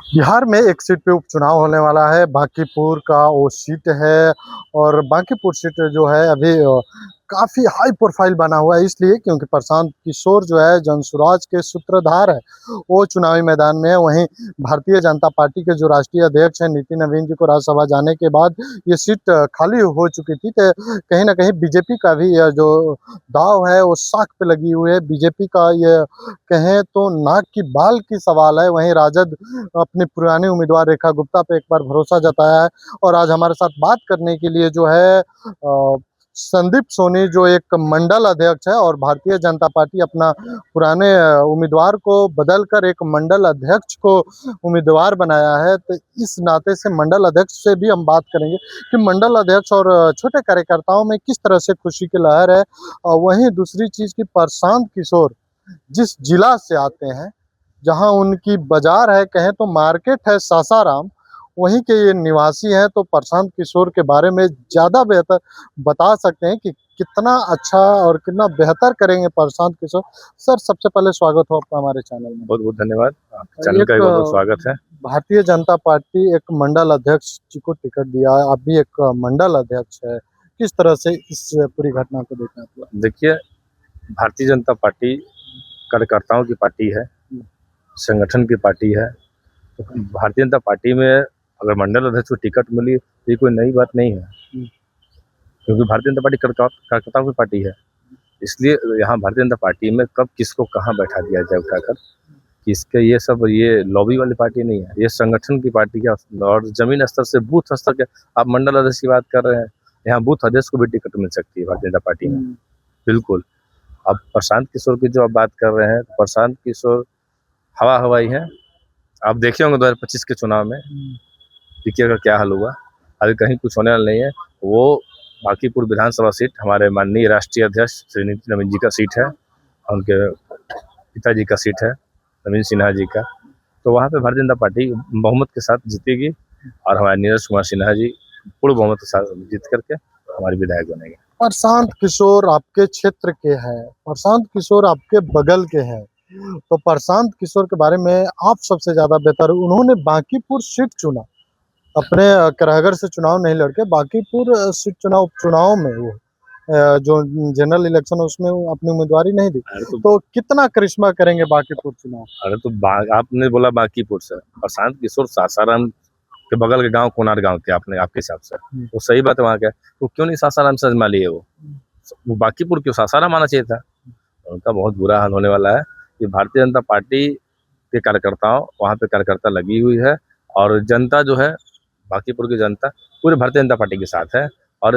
बिहार में एक सीट पे उपचुनाव होने वाला है। बांकीपुर का वो सीट है और बांकीपुर सीट जो है अभी काफ़ी हाई प्रोफाइल बना हुआ है, इसलिए क्योंकि प्रशांत किशोर जो है जनसुराज के सूत्रधार है, वो चुनावी मैदान में है। वहीं भारतीय जनता पार्टी के जो राष्ट्रीय अध्यक्ष हैं नितिन नवीन जी को राज्यसभा जाने के बाद ये सीट खाली हो चुकी थी। तो कहीं न कहीं बीजेपी का भी यह जो दाँव है वो साख पे लगी हुई है। बीजेपी का ये कहें तो नाक की बाल की सवाल है। वहीं राजद अपनी पुरानी उम्मीदवार रेखा गुप्ता पे एक बार भरोसा जताया है और आज हमारे साथ बात करने के लिए जो है संदीप सोनी जो एक मंडल अध्यक्ष है और भारतीय जनता पार्टी अपना पुराने उम्मीदवार को बदलकर एक मंडल अध्यक्ष को उम्मीदवार बनाया है। तो इस नाते से मंडल अध्यक्ष से भी हम बात करेंगे कि मंडल अध्यक्ष और छोटे कार्यकर्ताओं में किस तरह से खुशी की लहर है। और वहीं दूसरी चीज़ कि प्रशांत किशोर जिस जिला से आते हैं, जहाँ उनकी बाज़ार है, कहें तो मार्केट है सासाराम, वहीं के ये निवासी हैं। तो प्रशांत किशोर के बारे में ज़्यादा बेहतर बता सकते हैं कि कितना अच्छा और कितना बेहतर करेंगे प्रशांत किशोर। सर, सबसे पहले स्वागत हो आपका हमारे चैनल में। बहुत-बहुत धन्यवाद। आपके चैनल का भी बहुत-बहुत स्वागत है। भारतीय जनता पार्टी एक मंडल अध्यक्ष जी को टिकट दिया है, आप भी एक मंडल अध्यक्ष है। किस तरह से इस पूरी घटना को देखना है आप? देखिए, भारतीय जनता पार्टी कार्यकर्ताओं की पार्टी है, संगठन की पार्टी है। तो भारतीय जनता पार्टी में अगर मंडल अध्यक्ष को टिकट मिली तो ये कोई नई बात नहीं है, क्योंकि भारतीय जनता पार्टी कार्यकर्ताओं की पार्टी है। इसलिए यहाँ भारतीय जनता पार्टी में कब किसको कहाँ बैठा दिया जाए उठाकर, किसके ये लॉबी वाली पार्टी नहीं है, ये संगठन की पार्टी है। और जमीन स्तर से बूथ स्तर के आप मंडल अध्यक्ष की बात कर रहे हैं, यहाँ बूथ अध्यक्ष को भी टिकट मिल सकती है भारतीय जनता पार्टी में, बिल्कुल। अब प्रशांत किशोर की जो आप बात कर रहे हैं, तो प्रशांत किशोर हवा हवाई है। आप देखे होंगे 2025 के चुनाव में देखिए का क्या हाल हुआ। अभी कहीं कुछ होने वाला नहीं है। वो बांकीपुर विधानसभा सीट हमारे माननीय राष्ट्रीय अध्यक्ष श्री नितिन नवीन जी का सीट है, उनके पिताजी का सीट है, नवीन सिन्हा जी का। तो वहाँ पे भारतीय जनता पार्टी बहुमत के साथ जीतेगी और हमारे नीरज कुमार सिन्हा जी पूर्ण बहुमत के साथ जीत करके हमारे विधायक बनेंगे। प्रशांत किशोर आपके क्षेत्र के हैं, प्रशांत किशोर आपके बगल के हैं, तो प्रशांत किशोर के बारे में आप सबसे ज़्यादा बेहतर, उन्होंने बांकीपुर सीट चुना, अपने कराहगढ़ से चुनाव नहीं लड़के बांकीपुर सीट चुना। उपचुनाव में वो जो जनरल इलेक्शन है उसमें वो अपनी उम्मीदवारी नहीं दी। तो कितना करिश्मा करेंगे बांकीपुर चुनाव? अरे तो आपने बोला बांकीपुर से, प्रशांत किशोर सासाराम के बगल के गांव कोनार गांव के आपके हिसाब से वो सही बात है वहाँ का, तो क्यों नहीं सासाराम से आजमा लिए वो बांकीपुर क्यों सासाराम आना चाहिए था। उनका बहुत बुरा हाल होने वाला है कि भारतीय जनता पार्टी के कार्यकर्ताओं वहाँ पे कार्यकर्ता लगी हुई है और जनता जो है बांकीपुर की जनता पूरे भारतीय जनता पार्टी के साथ है। और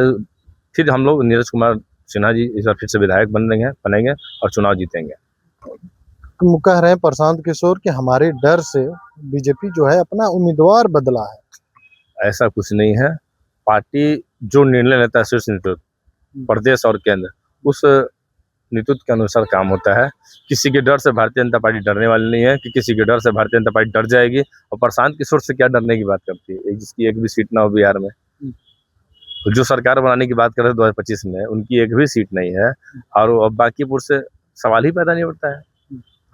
फिर हम लोग नीरज कुमार सिन्हा जी इस बार फिर से विधायक बनेंगे और चुनाव जीतेंगे। कह रहे हैं प्रशांत किशोर कि हमारे डर से बीजेपी जो है अपना उम्मीदवार बदला है। ऐसा कुछ नहीं है। पार्टी जो निर्णय लेता है शीर्ष नेतृत्व प्रदेश और केंद्र, उस नेतृत्व के अनुसार काम होता है। किसी के डर से भारतीय जनता पार्टी डरने वाली नहीं है कि किसी के डर से भारतीय जनता पार्टी डर जाएगी। और प्रशांत किशोर से क्या डरने की बात करती है, जिसकी एक भी सीट ना हो बिहार में। जो सरकार बनाने की बात कर रहे हैं 2025 में, उनकी एक भी सीट नहीं है और अब बांकीपुर से सवाल ही पैदा नहीं उठता है।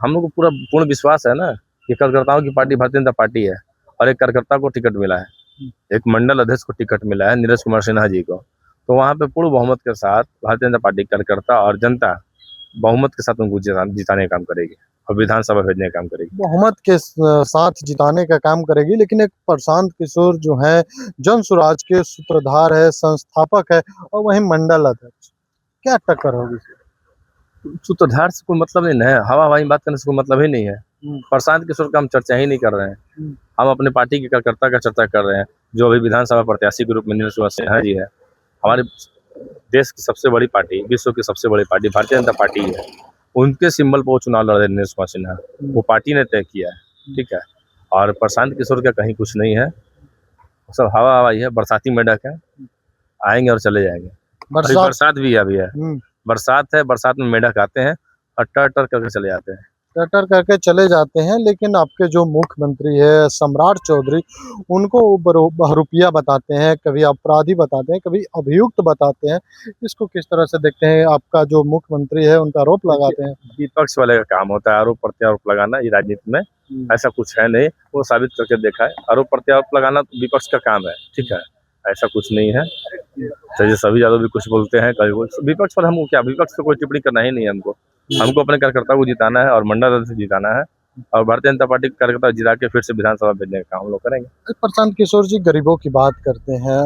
हम लोग को पूरा पूर्ण विश्वास है ना कि कार्यकर्ताओं की पार्टी भारतीय जनता पार्टी है और एक कार्यकर्ता को टिकट मिला है, एक मंडल अध्यक्ष को टिकट मिला है नीरज कुमार सिन्हा जी को। तो वहाँ पे पूर्ण बहुमत के साथ भारतीय जनता पार्टी कार्यकर्ता और जनता बहुमत के साथ उनको जिताने का काम करेगी और विधानसभा भेजने का काम करेगी। बहुमत के साथ जिताने का काम करेगी, लेकिन एक प्रशांत किशोर जो है जनसुराज के सूत्रधार है, संस्थापक है और वहीं मंडल अध्यक्ष, क्या टक्कर होगी? सूत्रधार से कोई मतलब नहीं है, हवा हवाई बात करने से कोई मतलब ही नहीं है। प्रशांत किशोर का हम चर्चा ही नहीं कर रहे हैं, हम अपने पार्टी के कार्यकर्ता का चर्चा कर रहे हैं, जो अभी विधानसभा प्रत्याशी के रूप में नीरज कुमार सिन्हा जी है। हमारे देश की सबसे बड़ी पार्टी, विश्व की सबसे बड़ी पार्टी भारतीय जनता पार्टी है, उनके सिंबल पर वो चुनाव लड़ रहे नीरज कुमार सिन्हा, वो पार्टी ने तय किया है, ठीक है। और प्रशांत किशोर का कहीं कुछ नहीं है, सब हवा हवाई है, बरसाती मेढक है, आएंगे और चले जाएंगे। बरसात भी अभी है, बरसात है, बरसात में मेढक आते हैं और टर टर करके चले जाते हैं। टटर करके चले जाते हैं, लेकिन आपके जो मुख्यमंत्री है सम्राट चौधरी, उनको बहरूपिया बताते हैं, कभी अपराधी बताते हैं, कभी अभियुक्त बताते हैं। इसको किस तरह से देखते हैं? आपका जो मुख्यमंत्री है, उनका आरोप लगाते हैं। विपक्ष वाले का काम होता है आरोप प्रत्यारोप लगाना, ये राजनीति में ऐसा कुछ है नहीं, वो साबित करके देखा है। आरोप प्रत्यारोप लगाना तो विपक्ष का काम है, ठीक है, ऐसा कुछ नहीं है। जैसे सभी यादव भी कुछ बोलते हैं, कभी कुछ विपक्ष पर हमको क्या, विपक्ष पे कोई टिप्पणी करना ही नहीं है हमको। हमको अपने कार्यकर्ता को जिताना है और मंडल से जिताना है, और भारतीय जनता पार्टी के कार्यकर्ता जिता के फिर से विधानसभा भेजने का काम हम लोग करेंगे। प्रशांत किशोर जी गरीबों की बात करते हैं,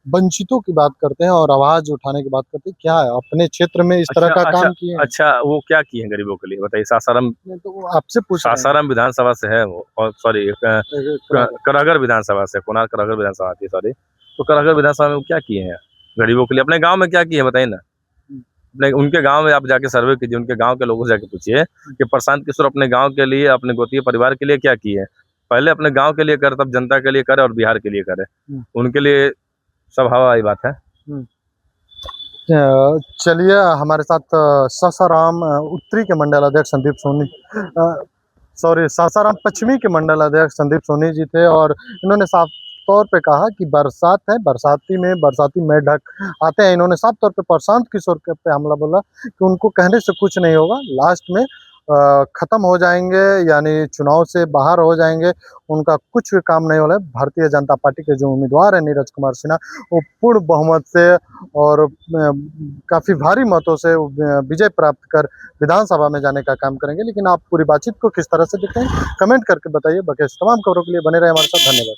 वंचितों की बात करते हैं और आवाज उठाने की बात करते हैं। क्या है अपने क्षेत्र में इस तरह अच्छा का अच्छा काम किए हैं? अच्छा, वो क्या किए हैं गरीबों के लिए बताइए? सासाराम, नहीं, तो वो आपसे पूछ रहे हैं। सासाराम विधानसभा से है वो, और सॉरी करागर विधानसभा से, कोणार्क करागर विधानसभा आती है, सॉरी। तो करागर विधानसभा में वो क्या किए हैं गरीबों के लिए? अपने गांव में क्या किए हैं बताइए ना। अपने उनके गांव में आप जाके सर्वे कीजिए, उनके गांव के लोगों से जाके पूछिए कि प्रशांत किशोर अपने गांव के लिए, अपने गोतीय परिवार के लिए क्या किए हैं। पहले अपने गांव के लिए करे, तब जनता के लिए करे और बिहार के लिए करे। उनके लिए सब हवाई बात है। चलिए हमारे साथ सासाराम उत्तरी के मंडल अध्यक्ष संदीप सोनी, सॉरी सासाराम पश्चिमी के मंडल अध्यक्ष संदीप सोनी जी थे, और इन्होंने साफ तौर पे कहा कि बरसात है, बरसाती में बरसाती मेढक आते हैं। इन्होंने साफ तौर पे प्रशांत किशोर के पे हमला बोला कि उनको कहने से कुछ नहीं होगा, लास्ट में खत्म हो जाएंगे, यानी चुनाव से बाहर हो जाएंगे, उनका कुछ भी काम नहीं होगा। भारतीय जनता पार्टी के जो उम्मीदवार हैं नीरज कुमार सिन्हा, वो पूर्ण बहुमत से और काफ़ी भारी मतों से विजय प्राप्त कर विधानसभा में जाने का काम करेंगे। लेकिन आप पूरी बातचीत को किस तरह से देखते हैं, कमेंट करके बताइए। बाकी तमाम खबरों के लिए बने रहे हमारे साथ। धन्यवाद।